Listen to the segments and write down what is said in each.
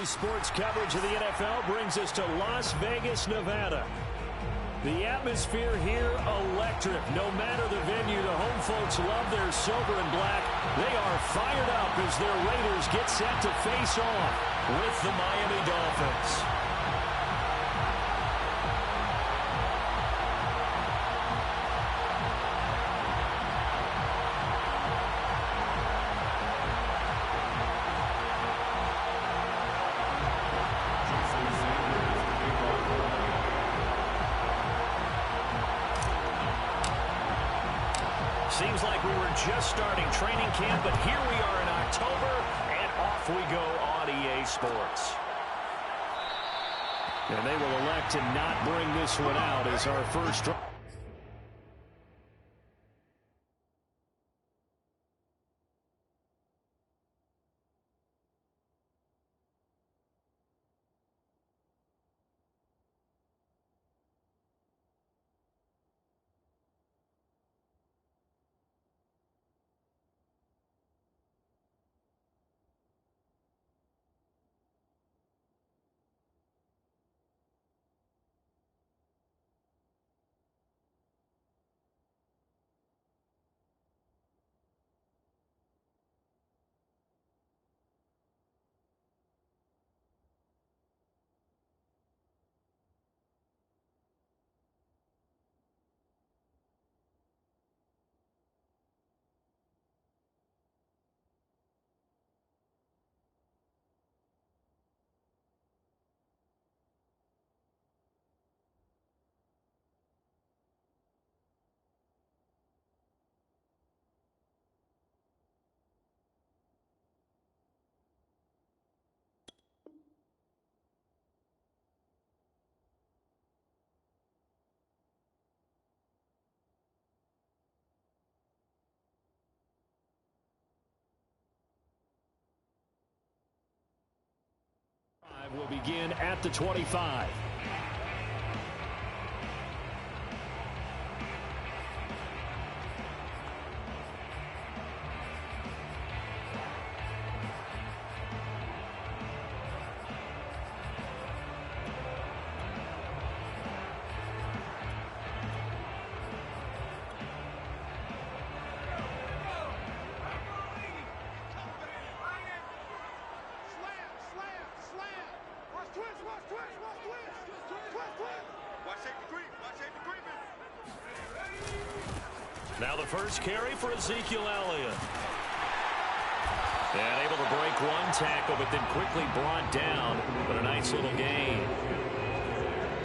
sports coverage of the NFL brings us to Las Vegas, Nevada. The atmosphere here, electric. No matter the venue, the home folks love their silver and black. They are fired up as their Raiders get set to face off with the Miami Dolphins. Seems like we were just starting training camp, but here we are in October, and off we go on EA Sports. And they will elect to not bring this one out as our first drive. Will begin at the 25. Now the first carry for Ezekiel Elliott. And able to break one tackle, but then quickly brought down. But a nice little gain.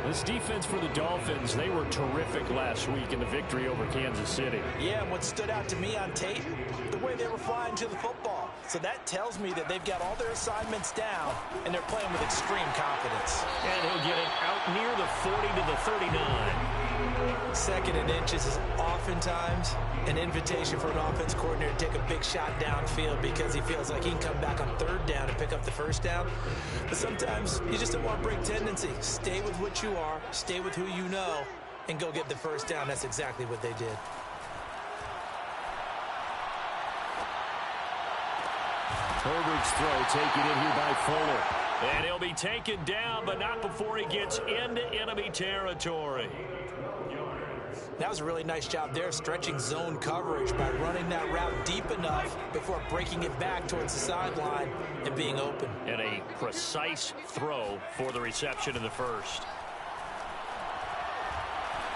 This defense for the Dolphins, they were terrific last week in the victory over Kansas City. Yeah, and what stood out to me on tape, the way they were flying to the football. So that tells me that they've got all their assignments down, and they're playing with extreme confidence. And he'll get it out near the 40 to the 39. Second and inches is oftentimes an invitation for an offense coordinator to take a big shot downfield because he feels like he can come back on third down and pick up the first down. But sometimes you just don't want to break tendency. Stay with what you are, stay with who you know, and go get the first down. That's exactly what they did. Herbert's throw taken in here by Fuller. And he'll be taken down, but not before he gets into enemy territory. That was a really nice job there, stretching zone coverage by running that route deep enough before breaking it back towards the sideline and being open. And a precise throw for the reception in the first.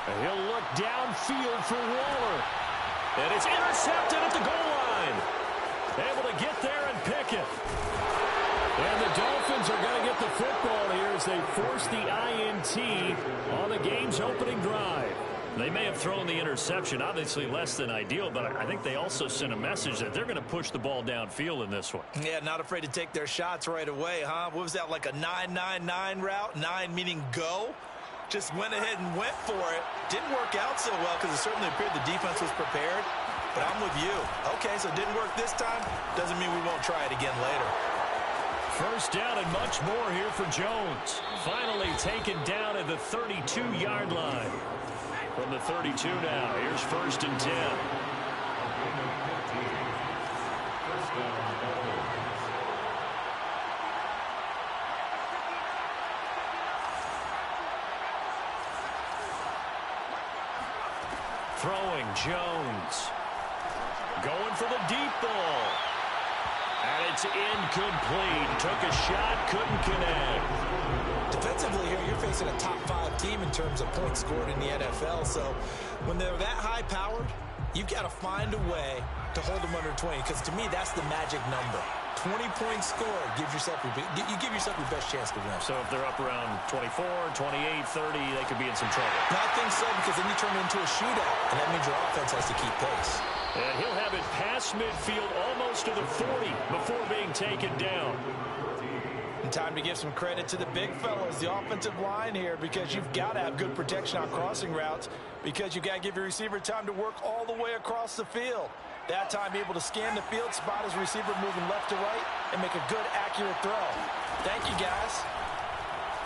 And he'll look downfield for Waller. And it's intercepted at the goal line. Able to get there and pick it. And the Dolphins are going to get the football here as they force the INT on the game's opening drive. They may have thrown the interception, obviously less than ideal, but I think they also sent a message that they're going to push the ball downfield in this one. Yeah, not afraid to take their shots right away, huh? What was that, like a 9-9-9 route? 9 meaning go? Just went ahead and went for it. Didn't work out so well because it certainly appeared the defense was prepared. But I'm with you. Okay, so it didn't work this time. Doesn't mean we won't try it again later. First down and much more here for Jones. Finally taken down at the 32-yard line. From the 32 now, here's 1st and 10. Throwing Jones. Going for the deep ball. And it's incomplete. Took a shot, couldn't connect. Defensively here, you're facing a top 5 team in terms of points scored in the NFL. So when they're that high-powered, you've got to find a way to hold them under 20. Because to me, that's the magic number. 20 points scored, you give yourself your best chance to win. So if they're up around 24, 28, 30, they could be in some trouble. I think so, because then you turn it into a shootout, and that means your offense has to keep pace. And he'll have it past midfield almost to the 40 before being taken down. And time to give some credit to the big fellas, the offensive line here, because you've got to have good protection on crossing routes, because you've got to give your receiver time to work all the way across the field. That time, be able to scan the field, spot his receiver moving left to right, and make a good, accurate throw. Thank you, guys.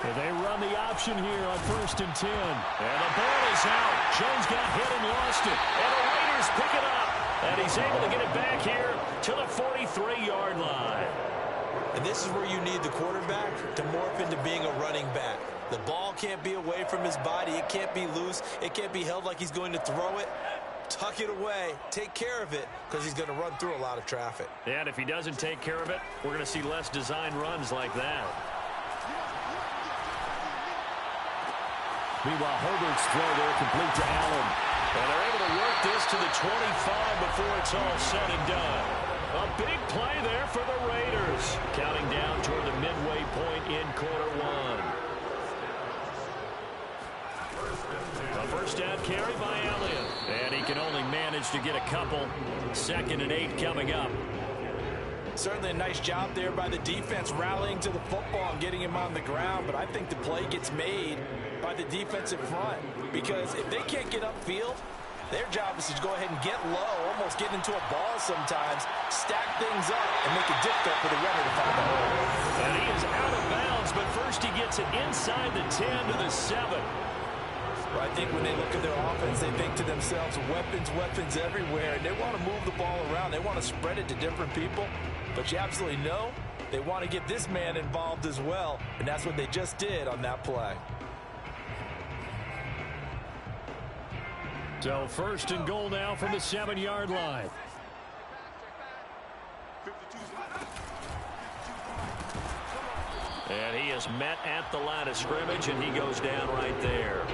And they run the option here on 1st and 10. And the ball is out. Jones got hit and lost it. And the Raiders pick it up. And he's able to get it back here to the 43-yard line. And this is where you need the quarterback to morph into being a running back. The ball can't be away from his body. It can't be loose. It can't be held like he's going to throw it. Tuck it away, take care of it, because he's going to run through a lot of traffic. And if he doesn't take care of it, we're going to see less design runs like that. Meanwhile, Herbert's throw there complete to Allen. And they're able to work this to the 25 before it's all said and done. A big play there for the Raiders. Counting down toward the midway point in quarter one. A first down carry by Elliott. And he can only manage to get a couple. 2nd and 8 coming up. Certainly a nice job there by the defense rallying to the football and getting him on the ground. But I think the play gets made by the defensive front. Because if they can't get upfield, their job is to go ahead and get low, almost get into a ball sometimes, stack things up, and make it difficult for the runner to find the hole. And he is out of bounds, but first he gets it inside the 10 to the 7. I think when they look at their offense, they think to themselves, weapons everywhere, and they want to move the ball around. They want to spread it to different people, but you absolutely know they want to get this man involved as well, and that's what they just did on that play. So 1st and goal now from the 7-yard line. And he is met at the line of scrimmage, and he goes down right there.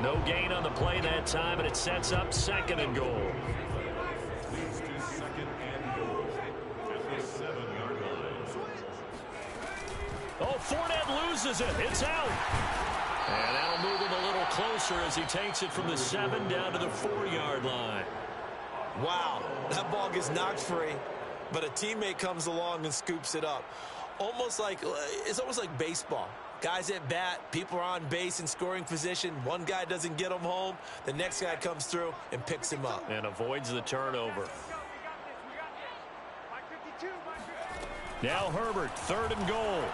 No gain on the play that time, and it sets up 2nd and goal. Leads to 2nd and goal at the 7-yard line. Oh, Fournette loses it. It's out. And that'll move him a little closer as he takes it from the 7 down to the 4-yard line. Wow, that ball gets knocked free, but a teammate comes along and scoops it up. It's almost like baseball. Guys at bat, people are on base in scoring position. One guy doesn't get him home. The next guy comes through and picks him up. And avoids the turnover. Now Herbert, 3rd and goal.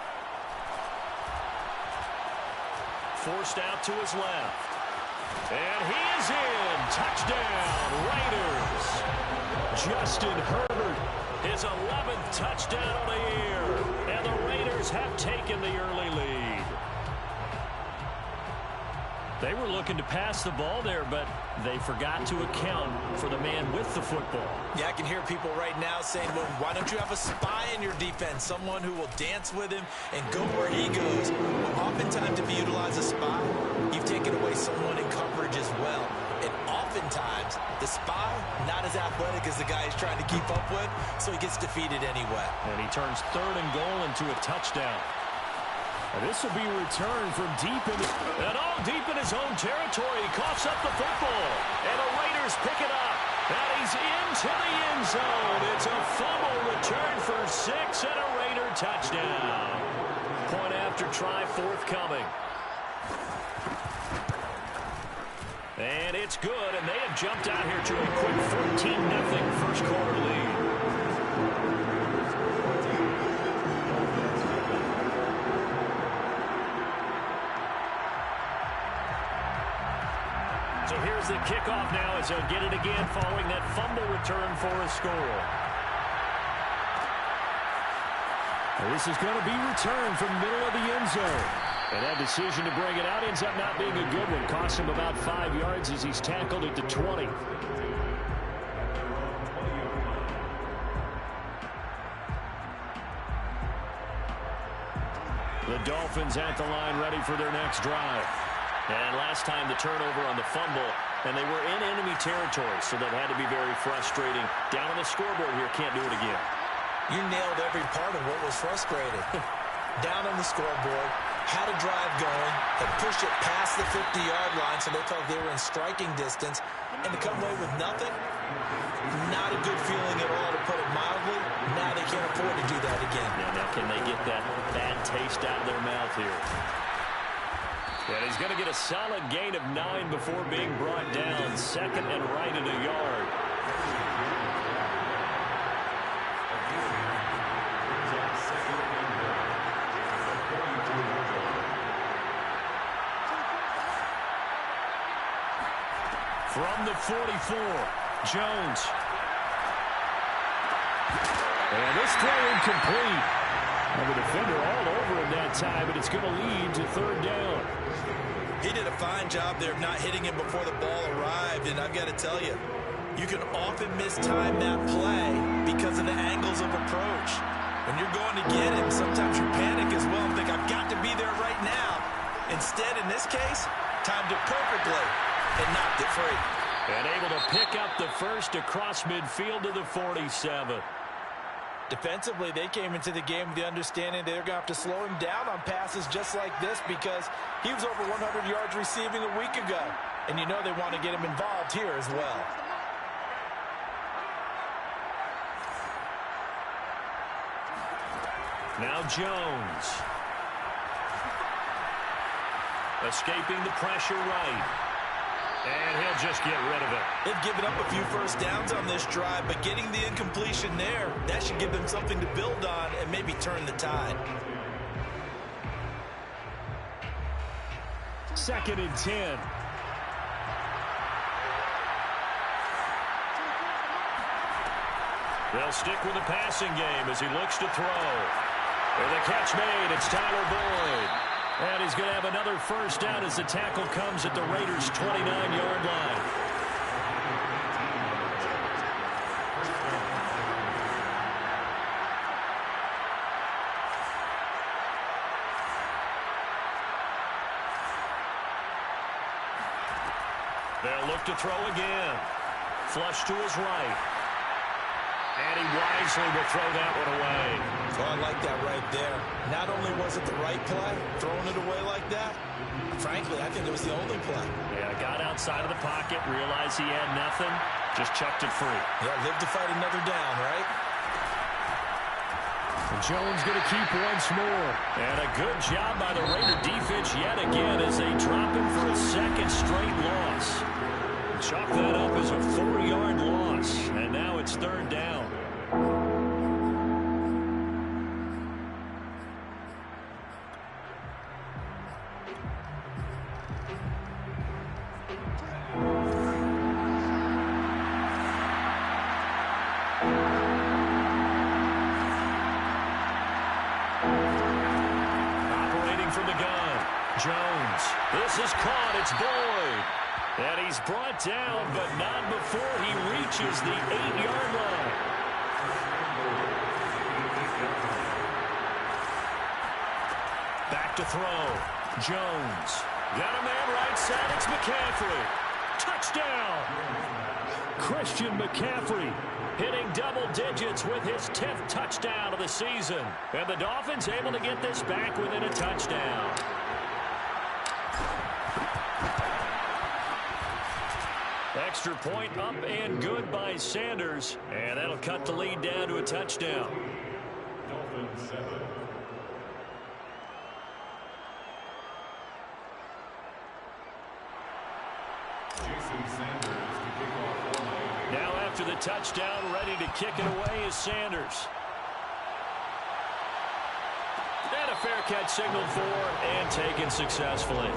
Forced out to his left. And he is in. Touchdown, Raiders. Justin Herbert, his 11th touchdown of the year. And the Raiders have taken the early lead. They were looking to pass the ball there, but they forgot to account for the man with the football. Yeah, I can hear people right now saying, well, why don't you have a spy in your defense, someone who will dance with him and go where he goes? Well, oftentimes, if you utilize a spy, you've taken away someone in coverage as well. And oftentimes, the spy, not as athletic as the guy he's trying to keep up with, so he gets defeated anyway. And he turns 3rd and goal into a touchdown. And this will be returned from deep in his own territory. He coughs up the football. And the Raiders pick it up. And he's into the end zone. It's a fumble return for 6 and a Raider touchdown. Point after try forthcoming. And it's good, and they have jumped out here to a quick 14-0 first quarter lead. So here's the kickoff now as they'll get it again following that fumble return for a score. This is going to be returned from the middle of the end zone. And that decision to bring it out ends up not being a good one. Costs him about 5 yards as he's tackled at the 20. The Dolphins at the line ready for their next drive. And last time the turnover on the fumble, and they were in enemy territory, so that had to be very frustrating. Down on the scoreboard here, can't do it again. You nailed every part of what was frustrating. Down on the scoreboard, had a drive going, had pushed it past the 50-yard line, so they felt they were in striking distance, and to come away with nothing, not a good feeling at all, to put it mildly. Now they can't afford to do that again. Yeah, now can they get that bad taste out of their mouth here? And he's going to get a solid gain of 9 before being brought down. Second and right at a yard. From the 44, Jones. And this throw incomplete. And the defender all over him that time, but it's going to lead to third down. He did a fine job there of not hitting him before the ball arrived, and I've got to tell you, you can often mistime that play because of the angles of approach. When you're going to get him, sometimes you panic as well and think, I've got to be there right now. Instead, in this case, timed it perfectly and knocked it free. And able to pick up the first across midfield to the 47. Defensively, they came into the game with the understanding they're going to have to slow him down on passes just like this because he was over 100 yards receiving a week ago. And you know they want to get him involved here as well. Now Jones. Escaping the pressure right. And he'll just get rid of it. They've given up a few first downs on this drive, but getting the incompletion there, that should give them something to build on and maybe turn the tide. Second and 10. They'll stick with the passing game as he looks to throw. And the catch made. It's Tyler Boyd. And he's going to have another first down as the tackle comes at the Raiders' 29-yard line. They'll look to throw again. Flush to his right. And he wisely will throw that one away. Oh, I like that right there. Not only was it the right play, throwing it away like that, frankly, I think it was the only play. Yeah, got outside of the pocket, realized he had nothing, just chucked it free. Yeah, live to fight another down, right? And Jones going to keep once more. And a good job by the Raider defense yet again as they drop him for a second straight loss. Chalk that up as a 4-yard loss. And now it's third down. Operating from the gun, Jones. This is caught. It's Boyd. And he's brought down, but not before he reaches the 8-yard line. Back to throw. Jones. Got a man right side. It's McCaffrey. Touchdown. Christian McCaffrey hitting double digits with his 10th touchdown of the season. And the Dolphins able to get this back within a touchdown. Extra point up and good by Sanders. And that'll cut the lead down to a touchdown. Dolphins 7. Jason Sanders to kick off for Miami. Now after the touchdown, ready to kick it away is Sanders. And a fair catch signaled for and taken successfully.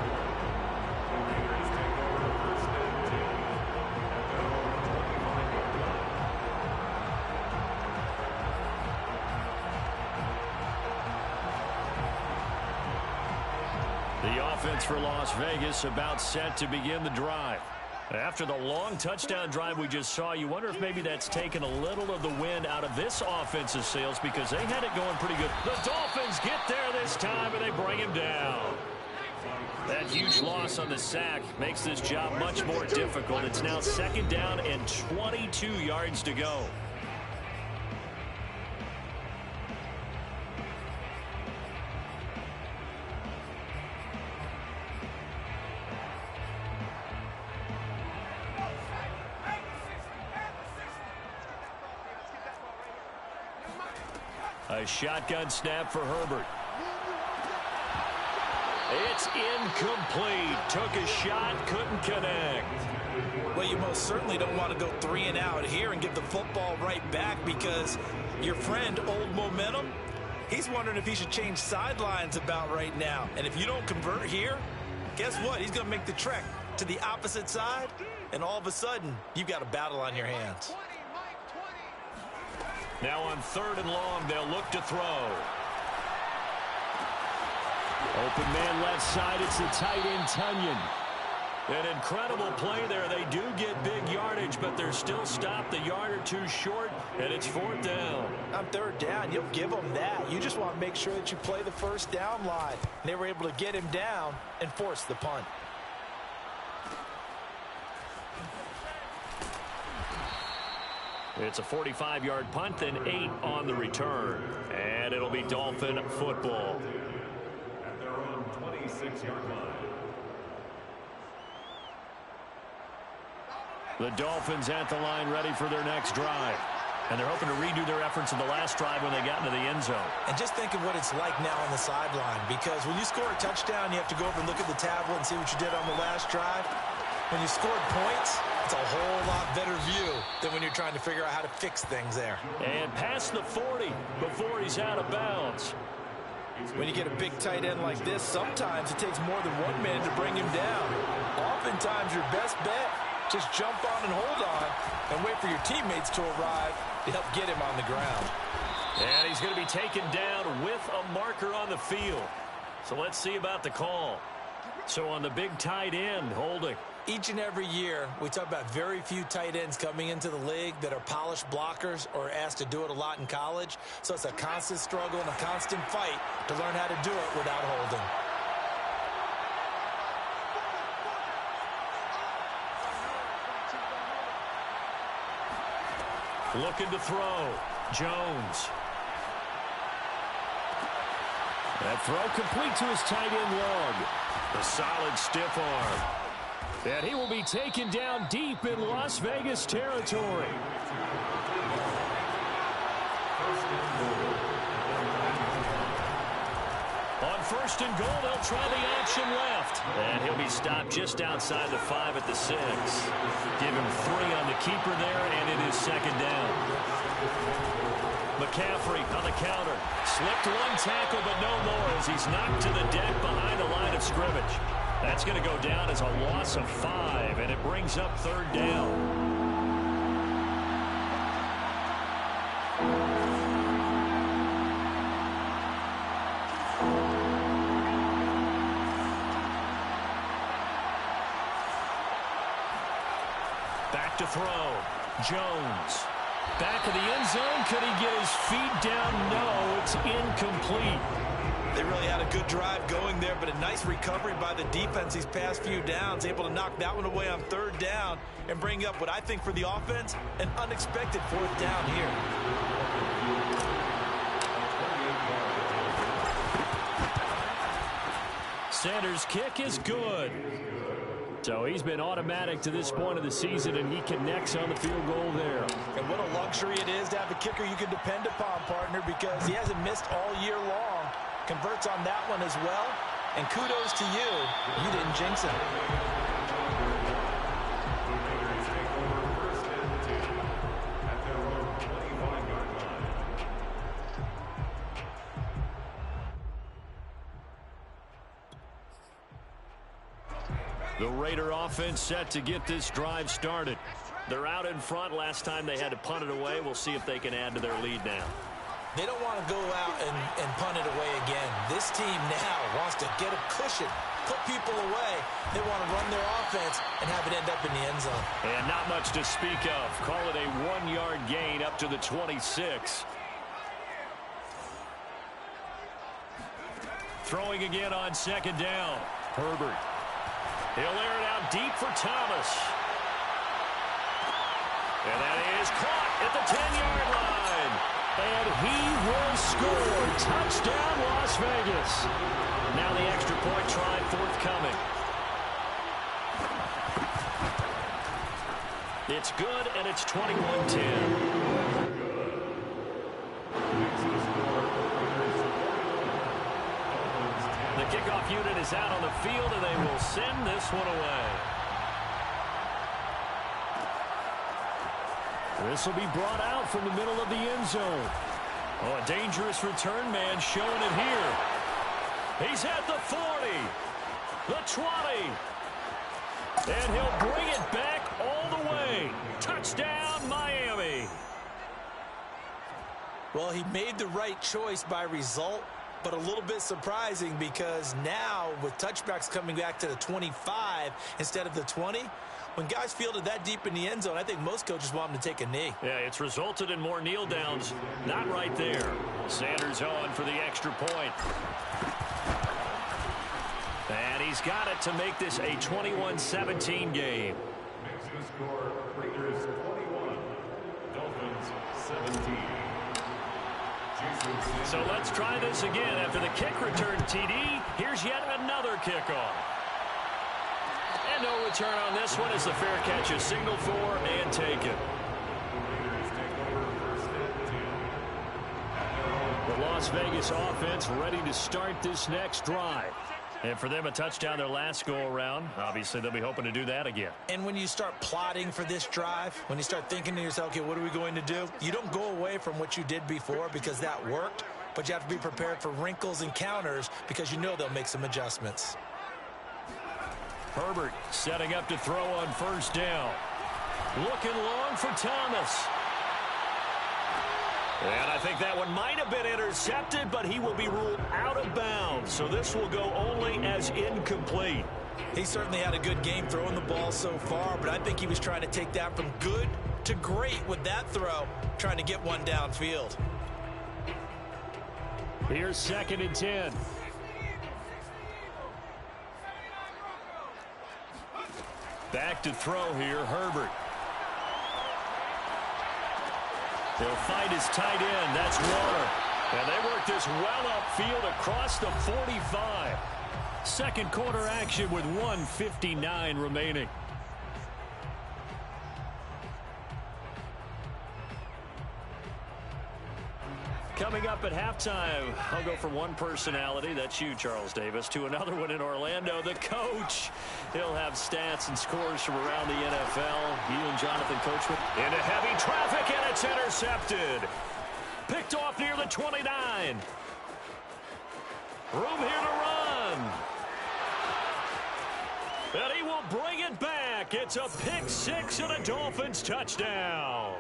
offense for Las Vegas about set to begin the drive. After the long touchdown drive we just saw, you wonder if maybe that's taken a little of the wind out of this offensive sails because they had it going pretty good. The Dolphins get there this time, and they bring him down. That huge loss on the sack makes this job much more difficult. It's now 2nd down and 22 yards to go. A shotgun snap for Herbert. It's incomplete. Took a shot, couldn't connect. Well, you most certainly don't want to go 3 and out here and give the football right back because your friend, Old Momentum, he's wondering if he should change sidelines about right now. And if you don't convert here, guess what? He's going to make the trek to the opposite side, and all of a sudden, you've got a battle on your hands. Now on 3rd and long, they'll look to throw. Open man left side, it's the tight end, Tunyon. An incredible play there. They do get big yardage, but they're still stopped a yard or two short, and it's 4th down. On 3rd down, you'll give them that. You just want to make sure that you play the 1st down line. They were able to get him down and force the punt. It's a 45-yard punt, then 8 on the return. And it'll be Dolphin football. At their own 26-yard line. The Dolphins at the line ready for their next drive. And they're hoping to redo their efforts in the last drive when they got into the end zone. And just think of what it's like now on the sideline, because when you score a touchdown, you have to go over and look at the tablet and see what you did on the last drive. When you scored points, it's a whole lot better view than when you're trying to figure out how to fix things there. And past the 40 before he's out of bounds. When you get a big tight end like this, sometimes it takes more than one man to bring him down. Oftentimes, your best bet, just jump on and hold on and wait for your teammates to arrive to help get him on the ground. And he's going to be taken down with a marker on the field. So let's see about the call. So on the big tight end, holding. Each and every year, we talk about very few tight ends coming into the league that are polished blockers or asked to do it a lot in college. So it's a constant struggle and a constant fight to learn how to do it without holding. Looking to throw. Jones. That throw complete to his tight end Long. A solid stiff arm. And he will be taken down deep in Las Vegas territory. On 1st and goal, they'll try the action left. And he'll be stopped just outside the 5 at the 6. Give him 3 on the keeper there, and it is 2nd down. McCaffrey on the counter. Slipped one tackle, but no more as he's knocked to the deck behind the line of scrimmage. That's going to go down as a loss of 5, and it brings up 3rd down. Back to throw. Jones. Back of the end zone. Could he get his feet down? No, it's incomplete. They really had a good drive going there, but a nice recovery by the defense these past few downs, able to knock that one away on 3rd down and bring up what I think for the offense, an unexpected 4th down here. Sanders' kick is good. So he's been automatic to this point of the season, and he connects on the field goal there. And what a luxury it is to have a kicker you can depend upon, partner, because he hasn't missed all year long. Converts on that one as well. And kudos to you. You didn't jinx him. The Raider offense set to get this drive started. They're out in front. Last time they had to punt it away. We'll see if they can add to their lead now. They don't want to go out and punt it away again. This team now wants to get a cushion put people away. They want to run their offense and have it end up in the end zone. And not much to speak of. Call it a 1-yard gain up to the 26. Throwing again on second down. Herbert. He'll air it out deep for Thomas. And that is caught at the 10-yard line. And he will score. Touchdown, Las Vegas. Now the extra point try forthcoming. It's good, and it's 21-10. The kickoff unit is out on the field, and they will send this one away. This will be brought out from the middle of the end zone. Oh, a dangerous return man showing it here. He's at the 40, the 20, and he'll bring it back all the way. Touchdown, Miami. Well, he made the right choice by result, but a little bit surprising because now with touchbacks coming back to the 25 instead of the 20, when guys fielded that deep in the end zone, I think most coaches want them to take a knee. Yeah, it's resulted in more kneel downs. Not right there. Sanders on for the extra point. And he's got it to make this a 21-17 game. Makes the score Raiders 21, Dolphins 17. So let's try this again. After the kick return TD, here's yet another kickoff. And no return on this one as the fair catch is signaled for and taken. The Las Vegas offense ready to start this next drive. And for them, a touchdown their last go-around. Obviously, they'll be hoping to do that again. And when you start plotting for this drive, when you start thinking to yourself, okay, what are we going to do? You don't go away from what you did before because that worked, but you have to be prepared for wrinkles and counters because you know they'll make some adjustments. Herbert setting up to throw on first down. Looking long for Thomas. And I think that one might have been intercepted, but he will be ruled out of bounds. So this will go only as incomplete. He certainly had a good game throwing the ball so far, but I think he was trying to take that from good to great with that throw, trying to get one downfield. Here's 2nd and 10. Back to throw here, Herbert. He'll find his tight end. That's Waller. And they work this well upfield across the 45. Second quarter action with 1:59 remaining. Coming up at halftime, I'll go from one personality, that's you, Charles Davis, to another one in Orlando, the coach. He'll have stats and scores from around the NFL. You and Jonathan Coachman into heavy traffic, and it's intercepted. Picked off near the 29. Room here to run. And he will bring it back. It's a pick six and a Dolphins touchdown.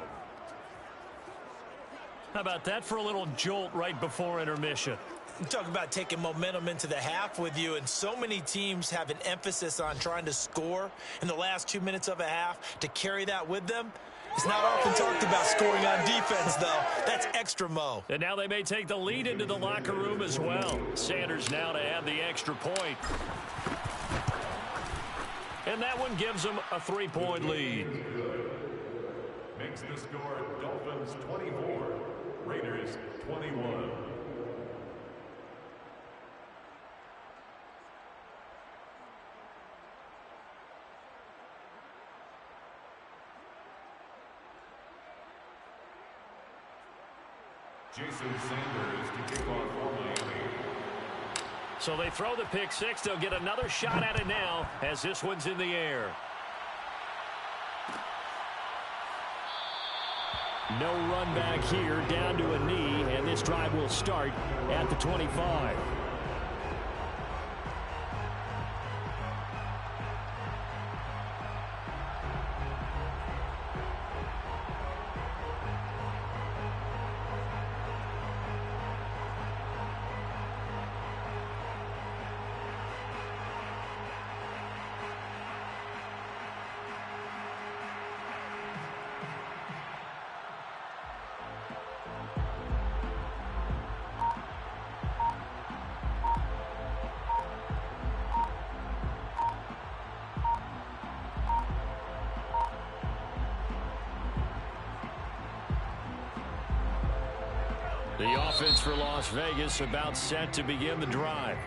How about that for a little jolt right before intermission? You talk about taking momentum into the half with you, and so many teams have an emphasis on trying to score in the last 2 minutes of a half to carry that with them. It's not often talked about scoring on defense, though. That's extra mo. And now they may take the lead into the locker room as well. Sanders now to add the extra point. And that one gives them a 3-point lead. Makes the score Dolphins 24, Raiders 21. Jason Sanders to kick off for Miami. So they throw the pick six. They'll get another shot at it now as this one's in the air. No run back here, down to a knee, and this drive will start at the 25. The offense for Las Vegas about set to begin the drive.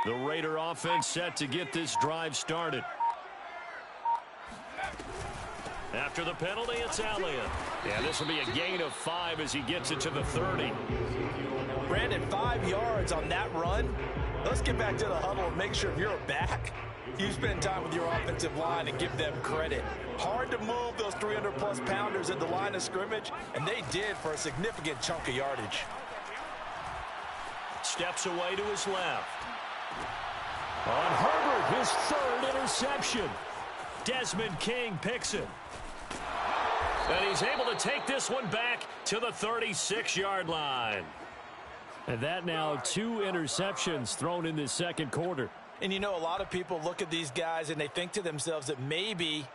The Raider offense set to get this drive started. After the penalty, it's Elliott. Yeah, this will be a gain of 5 as he gets it to the 30. Brandon, 5 yards on that run. Let's get back to the huddle and make sure you're back. You spend time with your offensive line and give them credit. Hard to move those 300-plus pounders at the line of scrimmage, and they did for a significant chunk of yardage. Steps away to his left. On Herbert, his 3rd interception. Desmond King picks it. And he's able to take this one back to the 36-yard line. And that now 2 interceptions thrown in this second quarter. And you know, a lot of people look at these guys and they think to themselves that maybe,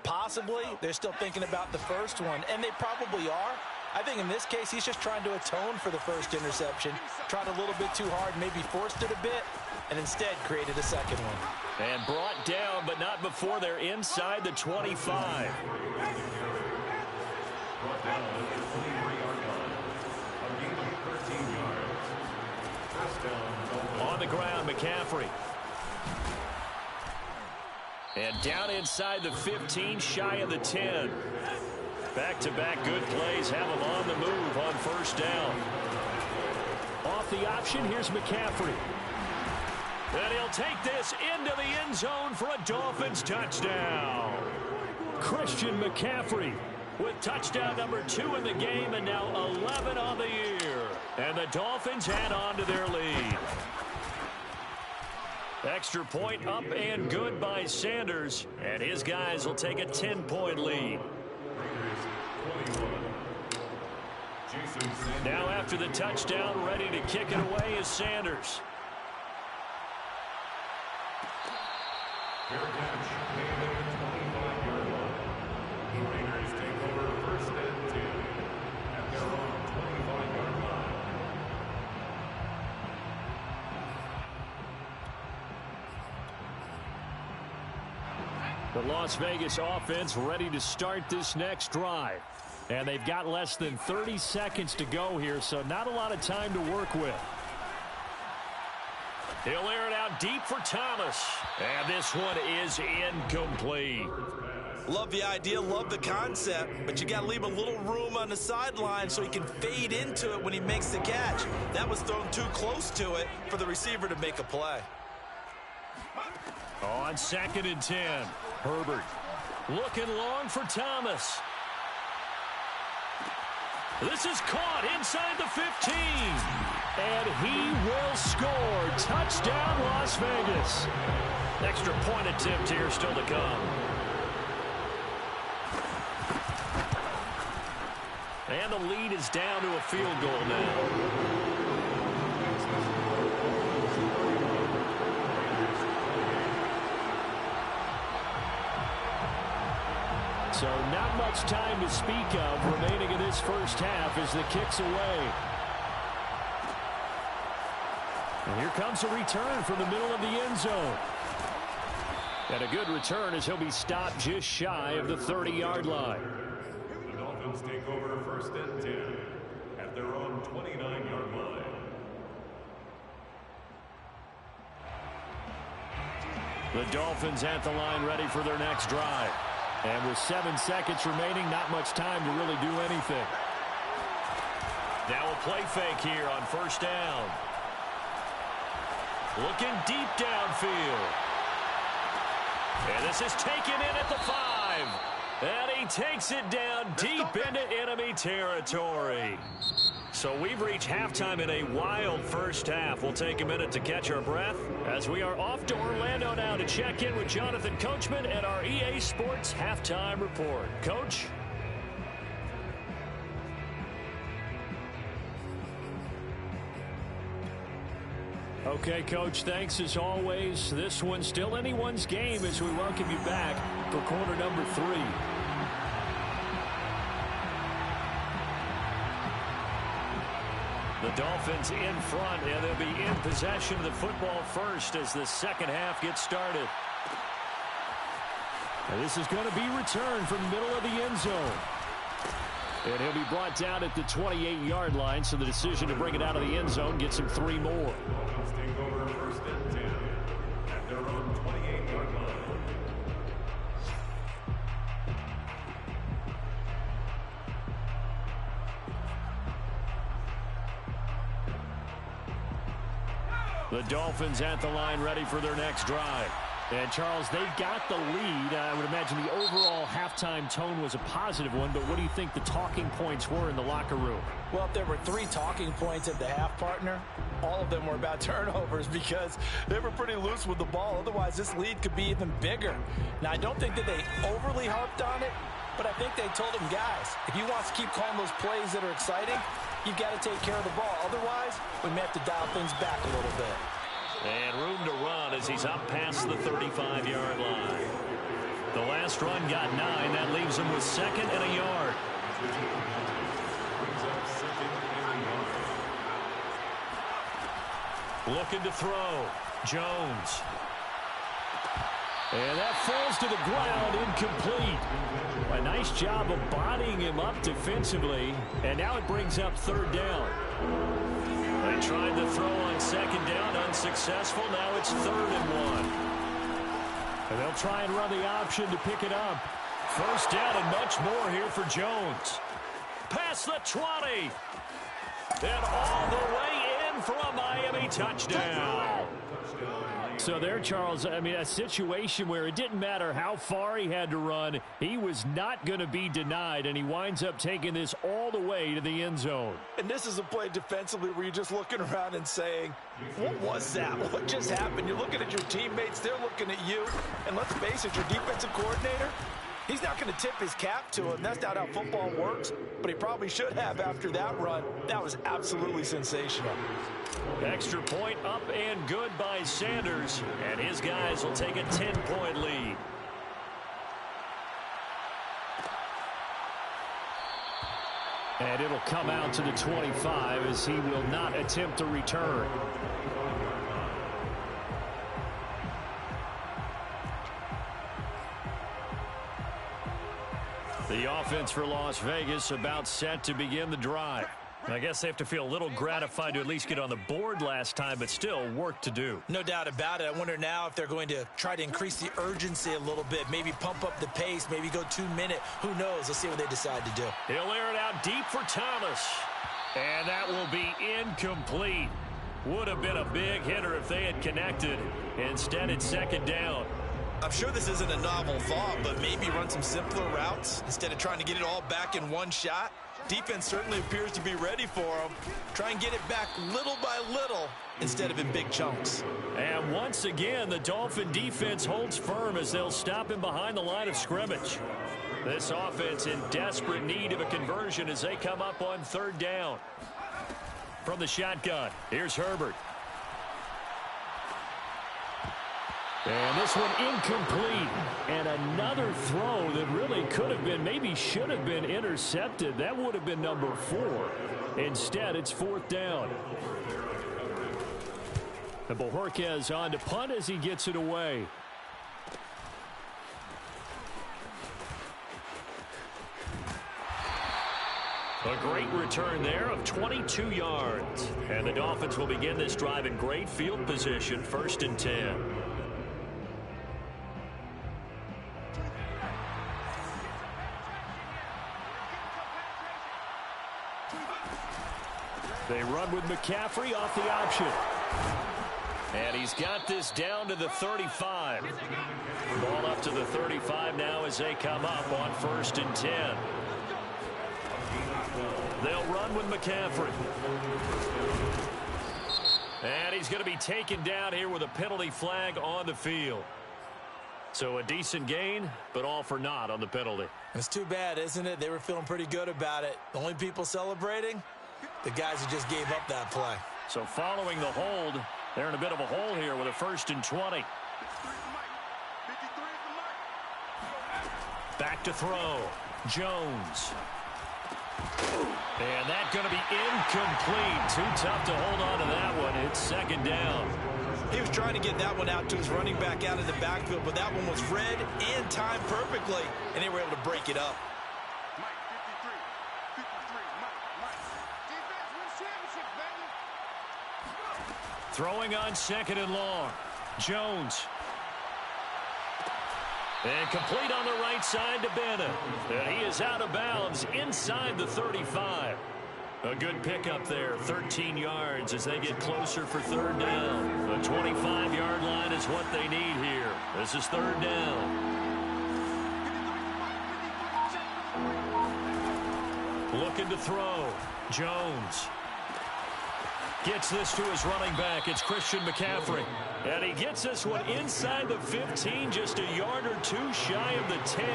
possibly, they're still thinking about the first one. And they probably are. I think in this case, he's just trying to atone for the first interception. Tried a little bit too hard, maybe forced it a bit, and instead created a second one. And brought down, but not before they're inside the 25. Brought down at the 23-yard line. A gain of 13 yards. First down. On the ground, McCaffrey. And down inside the 15, shy of the 10. Back-to-back good plays have him on the move on first down. Off the option, here's McCaffrey. And he'll take this into the end zone for a Dolphins touchdown. Christian McCaffrey with touchdown number 2 in the game and now 11 on the year. And the Dolphins add on to their lead. Extra point up and good by Sanders. And his guys will take a 10-point lead. Now after the touchdown, ready to kick it away is Sanders. Fair catch. Made at the 25-yard line. The Raiders take over first and 10 at their own 25-yard line. The Las Vegas offense ready to start this next drive. And they've got less than 30 seconds to go here, so not a lot of time to work with. He'll air it out deep for Thomas. And this one is incomplete. Love the idea, love the concept, but you got to leave a little room on the sideline so he can fade into it when he makes the catch. That was thrown too close to it for the receiver to make a play. On 2nd and 10, Herbert looking long for Thomas. This is caught inside the 15. And he will score. Touchdown, Las Vegas. Extra point attempt here still to come. And the lead is down to a field goal now. So not much time to speak of remaining in this first half as the kick's away. And here comes a return from the middle of the end zone. And a good return as he'll be stopped just shy of the 30-yard line. The Dolphins take over first and 10 at their own 29-yard line. The Dolphins at the line ready for their next drive. And with 7 seconds remaining, not much time to really do anything. Now a play fake here on first down. Looking deep downfield. And this is taken in at the 5. And he takes it down deep into enemy territory. So we've reached halftime in a wild first half. We'll take a minute to catch our breath as we are off to Orlando now to check in with Jonathan Coachman and our EA Sports Halftime Report. Coach? Okay, Coach, thanks as always. This one's still anyone's game as we welcome you back for quarter number 3. The Dolphins in front, and they'll be in possession of the football first as the second half gets started. And this is going to be returned from the middle of the end zone. And he'll be brought down at the 28-yard line, so the decision to bring it out of the end zone gets him 3 more. Dolphins take over first and 10 at their own 28-yard line. The Dolphins at the line ready for their next drive. And, Charles, they've got the lead. I would imagine the overall halftime tone was a positive one, but what do you think the talking points were in the locker room? Well, if there were 3 talking points at the half, partner, all of them were about turnovers because they were pretty loose with the ball. Otherwise, this lead could be even bigger. Now, I don't think that they overly harped on it, but I think they told them, guys, if you want to keep calling those plays that are exciting, you've got to take care of the ball. Otherwise, we may have to dial things back a little bit. And room to run as he's up past the 35-yard line. The last run got 9. That leaves him with 2nd and a yard. Looking to throw. Jones. And that falls to the ground, incomplete. A nice job of bodying him up defensively. And now it brings up 3rd down. They tried to throw on 2nd down, unsuccessful. Now it's 3rd and 1. And they'll try and run the option to pick it up. 1st down and much more here for Jones. Past the 20. And all the way in for a Miami touchdown. So there, Charles, I mean, a situation where it didn't matter how far he had to run, he was not going to be denied, and he winds up taking this all the way to the end zone. And this is a play defensively where you're just looking around and saying, what was that? What just happened? You're looking at your teammates, they're looking at you, and let's face it, your defensive coordinator, he's not going to tip his cap to him. That's not how football works, but he probably should have after that run. That was absolutely sensational. Extra point up and good by Sanders, and his guys will take a 10-point lead. And it'll come out to the 25 as he will not attempt a return. The offense for Las Vegas about set to begin the drive. I guess they have to feel a little gratified to at least get on the board last time, but still work to do. No doubt about it. I wonder now if they're going to try to increase the urgency a little bit, maybe pump up the pace, maybe go 2-minute. Who knows? Let's see what they decide to do. He'll air it out deep for Thomas. And that will be incomplete. Would have been a big hitter if they had connected. Instead, it's 2nd down. I'm sure this isn't a novel thought, but maybe run some simpler routes instead of trying to get it all back in one shot. Defense certainly appears to be ready for him. Try and get it back little by little instead of in big chunks. And once again, the Dolphin defense holds firm as they'll stop him behind the line of scrimmage. This offense in desperate need of a conversion as they come up on third down. From the shotgun, here's Herbert. And this one incomplete. And another throw that really could have been, maybe should have been intercepted. That would have been number 4. Instead, it's fourth down. And Bojorquez on to punt as he gets it away. A great return there of 22 yards. And the Dolphins will begin this drive in great field position, 1st and 10. They run with McCaffrey off the option. And he's got this down to the 35. Ball up to the 35 now as they come up on 1st and 10. They'll run with McCaffrey. And he's going to be taken down here with a penalty flag on the field. So a decent gain, but all for naught on the penalty. It's too bad, isn't it? They were feeling pretty good about it. The only people celebrating, the guys who just gave up that play. So following the hold, they're in a bit of a hole here with a 1st and 20. Back to throw. Jones. And that's going to be incomplete. Too tough to hold on to that one. It's 2nd down. He was trying to get that one out to his running back out of the backfield, but that one was read and timed perfectly, and they were able to break it up. Throwing on 2nd and long. Jones. And complete on the right side to Bennett. And he is out of bounds inside the 35. A good pickup there, 13 yards as they get closer for 3rd down. The 25-yard line is what they need here. This is 3rd down. Looking to throw. Jones. Gets this to his running back. It's Christian McCaffrey. And he gets this one inside the 15, just a yard or 2 shy of the 10.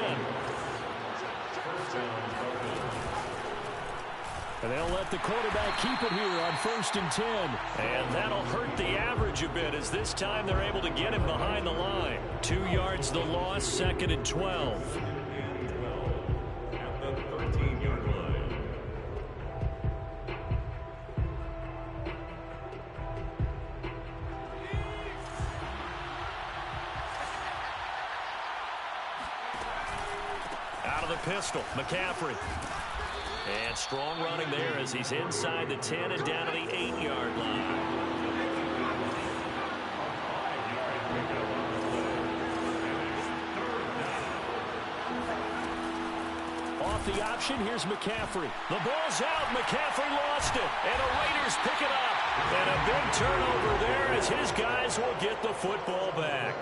And they'll let the quarterback keep it here on 1st and 10. And that'll hurt the average a bit as this time they're able to get him behind the line. 2 yards the loss, 2nd and 12. Out of the pistol, McCaffrey. And strong running there as he's inside the 10 and down to the 8-yard line. Off the option, here's McCaffrey. The ball's out, McCaffrey lost it. And the Raiders pick it up. And a big turnover there as his guys will get the football back.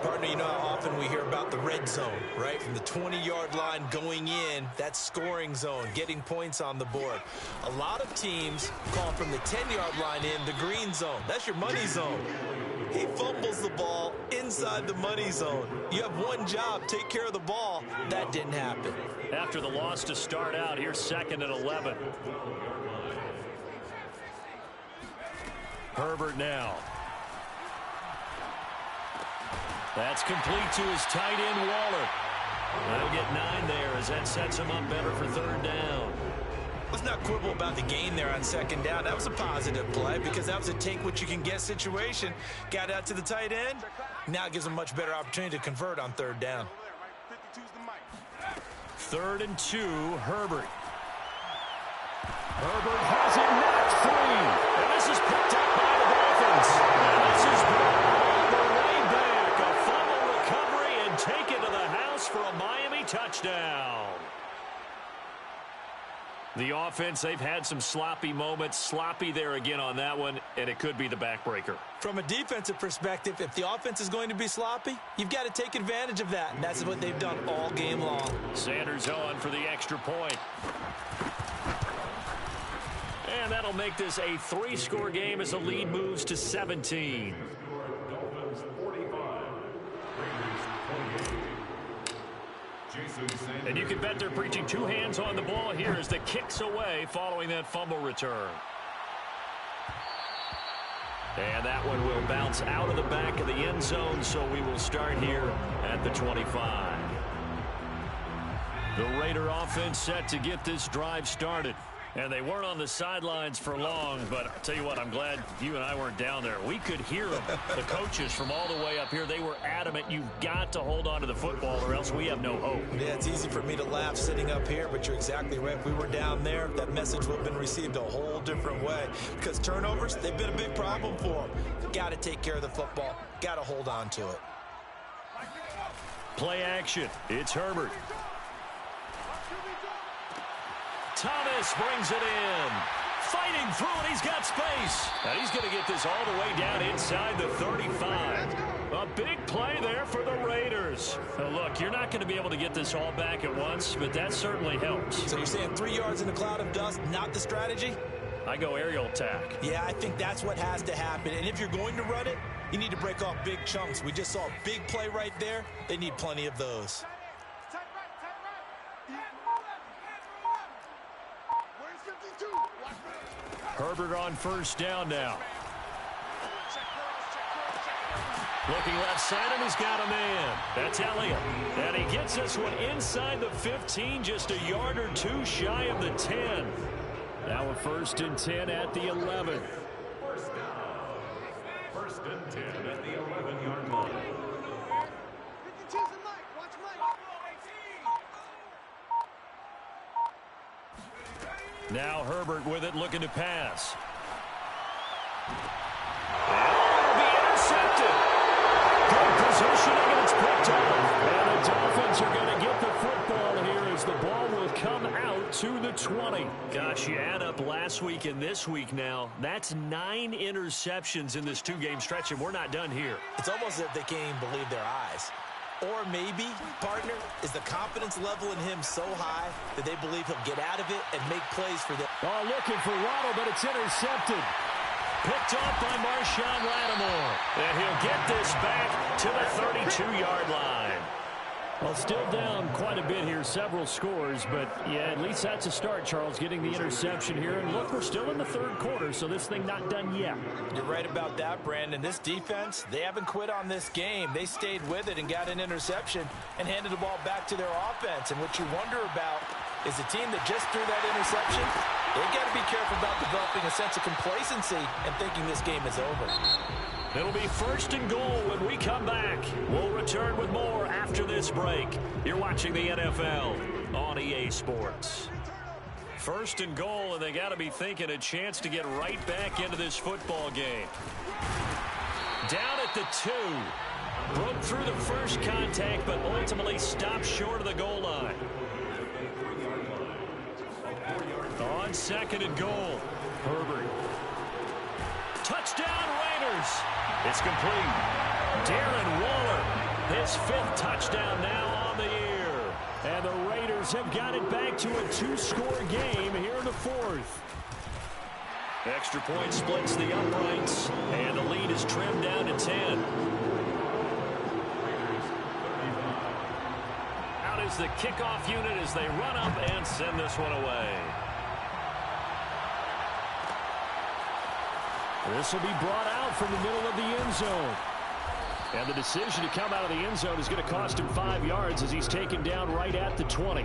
Partner, you know how often we hear about the red zone, right? From the 20-yard line going in, that's scoring zone, getting points on the board. A lot of teams call from the 10-yard line in the green zone. That's your money zone. He fumbles the ball inside the money zone. You have one job, take care of the ball. That didn't happen. After the loss to start out, here's 2nd and 11. Herbert now. That's complete to his tight end, Waller. They'll get 9 there as that sets him up better for 3rd down. Let's not quibble about the gain there on 2nd down. That was a positive play because that was a take-what-you-can-get situation. Got out to the tight end. Now it gives him a much better opportunity to convert on 3rd down. 3rd and 2, Herbert. Herbert has it knocked free. And this is picked up by the Dolphins. And this is brought all the way back. A fumble recovery and taken to the house for a Miami touchdown. The offense, they've had some sloppy moments. Sloppy there again on that one, and it could be the backbreaker. From a defensive perspective, if the offense is going to be sloppy, you've got to take advantage of that, and that's what they've done all game long. Sanders on for the extra point. And that'll make this a 3-score game as the lead moves to 17. Dolphins 45, Raiders 28. And you can bet they're preaching 2 hands on the ball here as the kick's away following that fumble return. And that one will bounce out of the back of the end zone, so we will start here at the 25. The Raider offense set to get this drive started. And they weren't on the sidelines for long, but I'll tell you what, I'm glad you and I weren't down there. We could hear them, the coaches from all the way up here. They were adamant, you've got to hold on to the football or else we have no hope. Yeah, it's easy for me to laugh sitting up here, but you're exactly right. If we were down there, that message would have been received a whole different way. Because turnovers, they've been a big problem for them. Got to take care of the football. Got to hold on to it. Play action. It's Herbert. Thomas brings it in. Fighting through it. He's got space. And he's going to get this all the way down inside the 35. A big play there for the Raiders. Now look, you're not going to be able to get this all back at once, but that certainly helps. So you're saying 3 yards in a cloud of dust, not the strategy? I go aerial attack. Yeah, I think that's what has to happen. And if you're going to run it, you need to break off big chunks. We just saw a big play right there. They need plenty of those. Herbert on first down now. Looking left side, and he's got a man. That's Elliott. And he gets this one inside the 15, just a yard or 2 shy of the 10. Now a 1st and 10 at the 11. First and 10 at the 11-yard line. Now Herbert with it, looking to pass. And it'll be intercepted. Good positioning, and it's picked off. And the Dolphins are going to get the football here as the ball will come out to the 20. Gosh, you add up last week and this week now. That's 9 interceptions in this 2-game stretch, and we're not done here. It's almost as if they can't even believe their eyes. Or maybe, partner, is the confidence level in him so high that they believe he'll get out of it and make plays for them. Oh, looking for Waddle, but it's intercepted. Picked off by Marshawn Lattimore. And he'll get this back to the 32-yard line. Well, still down quite a bit here, several scores, but yeah, at least that's a start, Charles, getting the interception here. And look, we're still in the 3rd quarter, so this thing not done yet. You're right about that, Brandon. This defense, they haven't quit on this game. They stayed with it and got an interception and handed the ball back to their offense. And what you wonder about is a team that just threw that interception, they've got to be careful about developing a sense of complacency and thinking this game is over. It'll be 1st and goal when we come back. We'll return with more after this break. You're watching the NFL on EA Sports. 1st and goal, and they got to be thinking a chance to get right back into this football game. Down at the 2. Broke through the first contact, but ultimately stopped short of the goal line. On 2nd and goal, Herbert. Touchdown, Raiders. It's complete. Darren Waller, his 5th touchdown now on the year. And the Raiders have got it back to a 2-score game here in the 4th. Extra point splits the uprights, and the lead is trimmed down to 10. Out is the kickoff unit as they run up and send this one away. This will be brought out from the middle of the end zone. And the decision to come out of the end zone is going to cost him 5 yards as he's taken down right at the 20.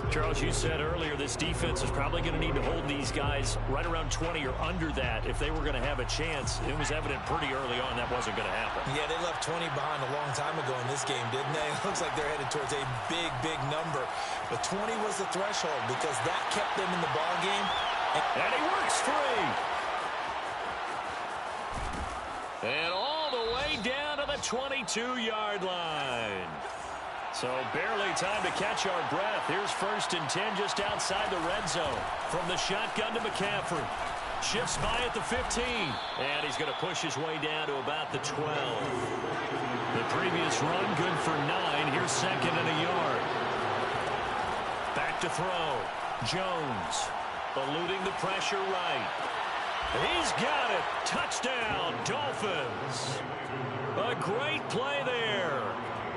Charles, you said earlier this defense is probably going to need to hold these guys right around 20 or under that if they were going to have a chance. It was evident pretty early on that wasn't going to happen. Yeah, they left 20 behind a long time ago in this game, didn't they? It looks like they're headed towards a big, big number. But 20 was the threshold because that kept them in the ball game. And he works free. And all the way down to the 22-yard line. So barely time to catch our breath. Here's 1st and 10 just outside the red zone. From the shotgun to McCaffrey. Shifts by at the 15. And he's going to push his way down to about the 12. The previous run good for 9. Here's 2nd and a yard. Back to throw. Jones. eluding the pressure right. He's got it. Touchdown, Dolphins. A great play there.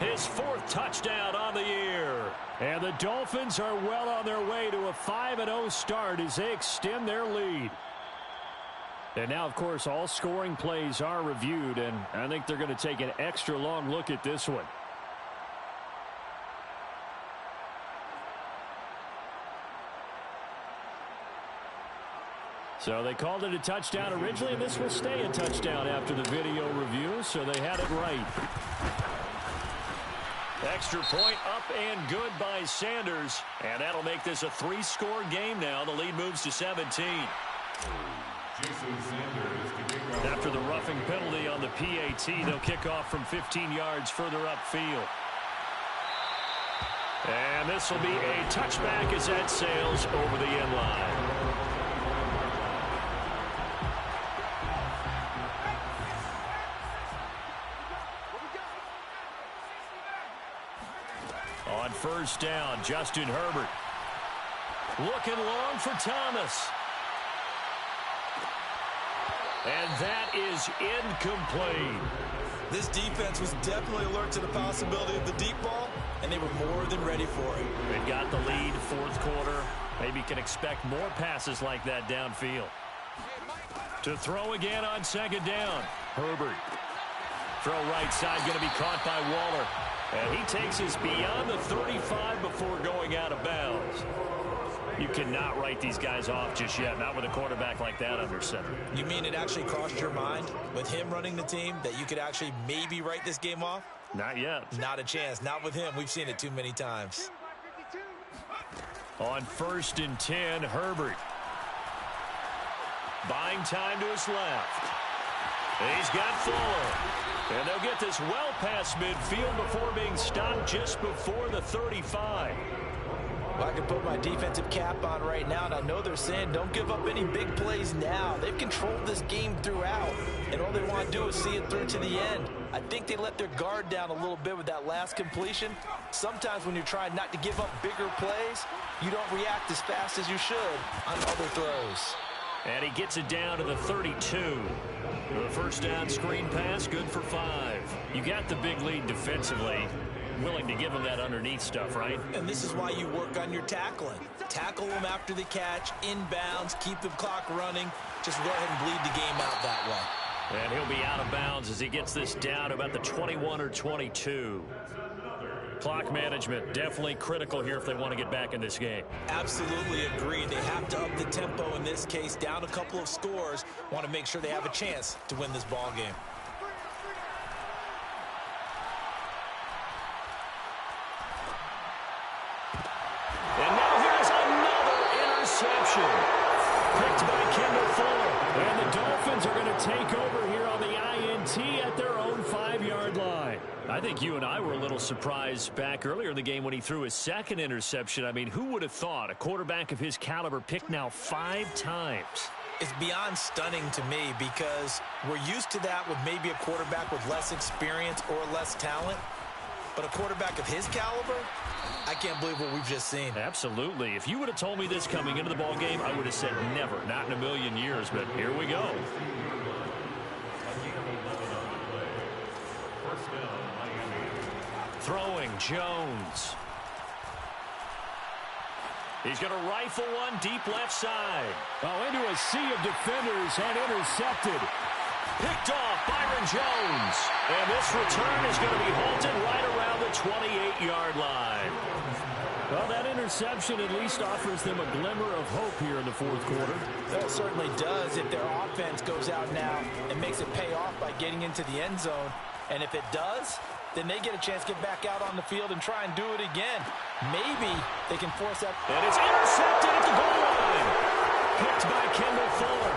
His 4th touchdown on the year. And the Dolphins are well on their way to a 5-0 start as they extend their lead. And now, of course, all scoring plays are reviewed, and I think they're going to take an extra long look at this one. So they called it a touchdown originally, and this will stay a touchdown after the video review, so they had it right. Extra point up and good by Sanders, and that'll make this a 3-score game now. The lead moves to 17. After the roughing penalty on the PAT, they'll kick off from 15 yards further upfield. And this will be a touchback as that sails over the end line. On first down, Justin Herbert. Looking long for Thomas. And that is incomplete. This defense was definitely alert to the possibility of the deep ball, and they were more than ready for it. They've got the lead, 4th quarter. Maybe can expect more passes like that downfield. To throw again on 2nd down. Herbert. Throw right side, going to be caught by Waller. And he takes us beyond the 35 before going out of bounds. You cannot write these guys off just yet, not with a quarterback like that under center. You mean it actually crossed your mind with him running the team that you could actually maybe write this game off? Not yet. Not a chance. Not with him. We've seen it too many times. On 1st and 10, Herbert. Buying time to his left. He's got Fuller. And they'll get this well past midfield before being stopped just before the 35. Well, I can put my defensive cap on right now, and I know they're saying don't give up any big plays now. They've controlled this game throughout, and all they want to do is see it through to the end. I think they let their guard down a little bit with that last completion. Sometimes when you're trying not to give up bigger plays, you don't react as fast as you should on other throws. And he gets it down to the 32. The first down screen pass, good for 5. You got the big lead defensively. Willing to give them that underneath stuff, right? And this is why you work on your tackling. Tackle them after the catch, inbounds, keep the clock running. Just go ahead and bleed the game out that way. And he'll be out of bounds as he gets this down to about the 21 or 22. Clock management definitely critical here if they want to get back in this game. Absolutely agree. They have to up the tempo in this case, down a couple of scores. Want to make sure they have a chance to win this ball game. And now here's another interception. Picked by Kendall Fuller. And the Dolphins are going to take over here on the INT at their own 5-yard line. I think you and I were a little surprised back earlier in the game when he threw his 2nd interception. I mean, who would have thought a quarterback of his caliber picked now 5 times? It's beyond stunning to me because we're used to that with maybe a quarterback with less experience or less talent. But a quarterback of his caliber, I can't believe what we've just seen. Absolutely. If you would have told me this coming into the ball game, I would have said never, not in a million years. But here we go. Throwing Jones. He's going to rifle one deep left side. Oh, into a sea of defenders and intercepted. Picked off Byron Jones. And this return is going to be halted right around the 28-yard line. Well, that interception at least offers them a glimmer of hope here in the 4th quarter. Well, it certainly does if their offense goes out now and makes it pay off by getting into the end zone. And if it does, then they get a chance to get back out on the field and try and do it again. Maybe they can force that. And it's intercepted at the goal line. Picked by Kendall Fuller.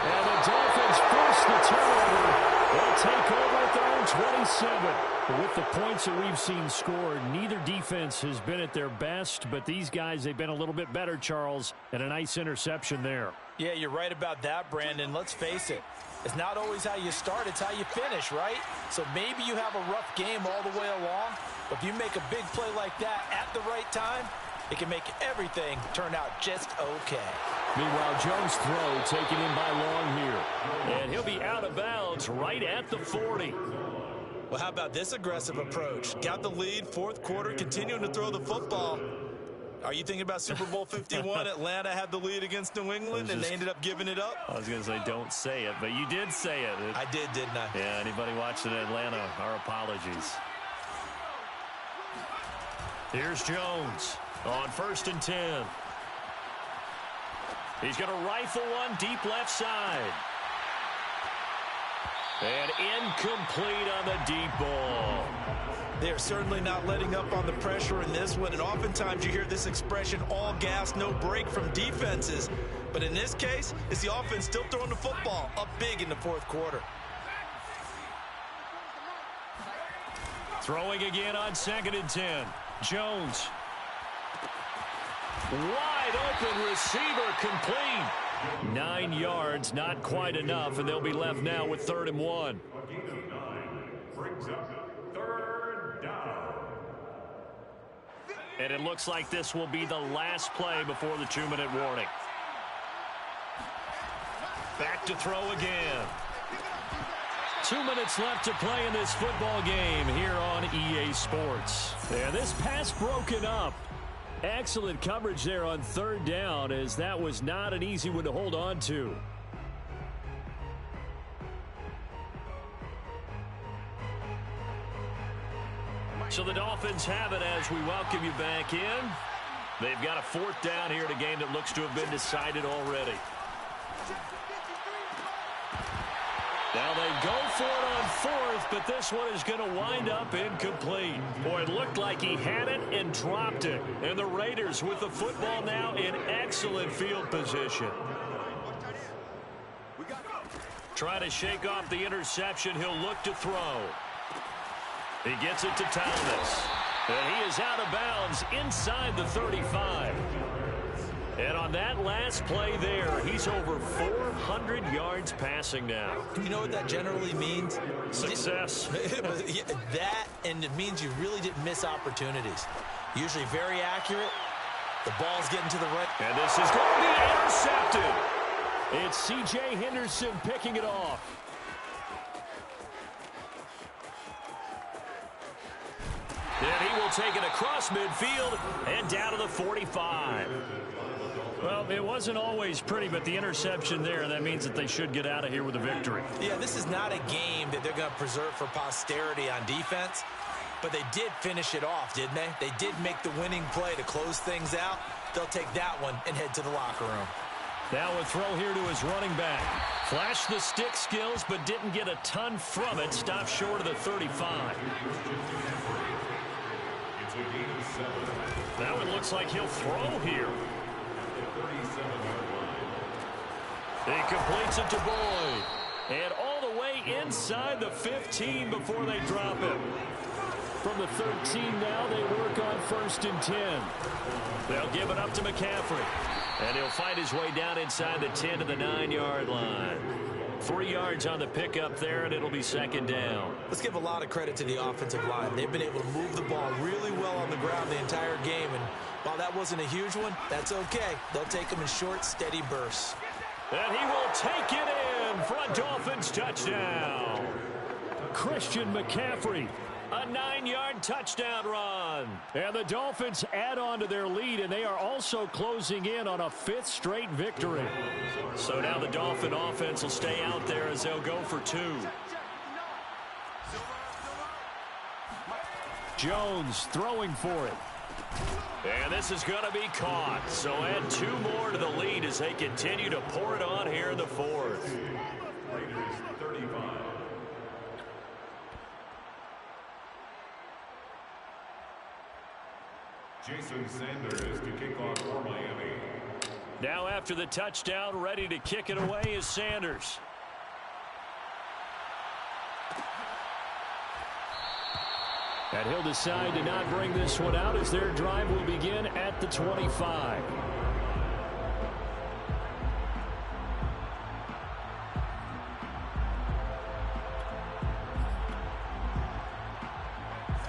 And the Dolphins force the turnover. They'll take over at their own 27. But with the points that we've seen scored, neither defense has been at their best. But these guys, they've been a little bit better, Charles. And a nice interception there. Yeah, you're right about that, Brandon. Let's face it. It's not always how you start, it's how you finish, right? So maybe you have a rough game all the way along, but if you make a big play like that at the right time, It can make everything turn out just okay. Meanwhile, Jones' throw taken in by Long here. And he'll be out of bounds right at the 40. Well, how about this aggressive approach? Got the lead, fourth quarter, continuing to throw the football. Are you thinking about Super Bowl 51? Atlanta had the lead against New England, and they ended up giving it up? I was going to say don't say it, but you did say it. I did, didn't I? Yeah, anybody watching Atlanta, our apologies. Here's Jones on 1st and 10. He's going to rifle one deep left side. And incomplete on the deep ball. They're certainly not letting up on the pressure in this one, and oftentimes you hear this expression, all gas, no break from defenses. But in this case, it's the offense still throwing the football up big in the fourth quarter. Throwing again on 2nd and 10. Jones. Wide open receiver complete. 9 yards, not quite enough, and they'll be left now with 3rd and 1. A gain of 9 brings up 3rd down. And it looks like this will be the last play before the 2-minute warning. Back to throw again. 2 minutes left to play in this football game here on EA Sports. And this pass broken up. Excellent coverage there on 3rd down, as that was not an easy one to hold on to. So the Dolphins have it as we welcome you back in. They've got a 4th down here in a game that looks to have been decided already. Now they go for it on 4th, but this one is going to wind up incomplete. Boy, it looked like he had it and dropped it. And the Raiders with the football now in excellent field position. Trying to shake off the interception. He'll look to throw. He gets it to Thomas. And he is out of bounds inside the 35. And on that last play there, he's over 400 yards passing now. You know what that generally means? Success. That, and it means you really didn't miss opportunities. Usually very accurate. The ball's getting to the right. And this is going to be intercepted. It's C.J. Henderson picking it off. And he will take it across midfield and down to the 45. Well, it wasn't always pretty, but the interception there, that means that they should get out of here with a victory. Yeah, this is not a game that they're going to preserve for posterity on defense, but they did finish it off, didn't they? They did make the winning play to close things out. They'll take that one and head to the locker room. Now a throw here to his running back. Flashed the stick skills, but didn't get a ton from it. Stopped short of the 35. It's a gain of 7. Now it looks like he'll throw here. He completes it to Boyd. And all the way inside the 15 before they drop him. From the 13 now, they work on 1st and 10. They'll give it up to McCaffrey. And he'll fight his way down inside the 10 to the 9-yard line. 3 yards on the pickup there, and it'll be 2nd down. Let's give a lot of credit to the offensive line. They've been able to move the ball really well on the ground the entire game. And while that wasn't a huge one, that's okay. They'll take them in short, steady bursts. And he will take it in for a Dolphins touchdown. Christian McCaffrey, a 9-yard touchdown run. And the Dolphins add on to their lead, and they are also closing in on a 5th straight victory. So now the Dolphin offense will stay out there as they'll go for 2. Jones throwing for it. And this is going to be caught. So add 2 more to the lead as they continue to pour it on here in the 4th. Raiders 35. Jason Sanders to kick off for Miami. Now after the touchdown, ready to kick it away is Sanders. And he'll decide to not bring this one out as their drive will begin at the 25.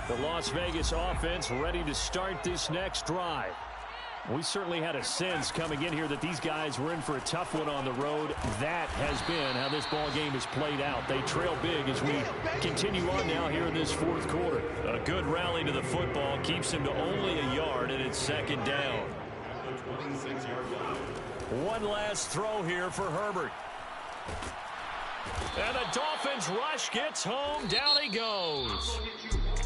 The Las Vegas offense ready to start this next drive. We certainly had a sense coming in here that these guys were in for a tough one on the road. That has been how this ball game has played out. They trail big as we continue on now here in this fourth quarter. A good rally to the football keeps him to only a yard, and it's second down. One last throw here for Herbert. And the Dolphins rush gets home. Down he goes.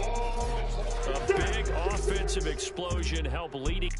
A big offensive explosion helped leading.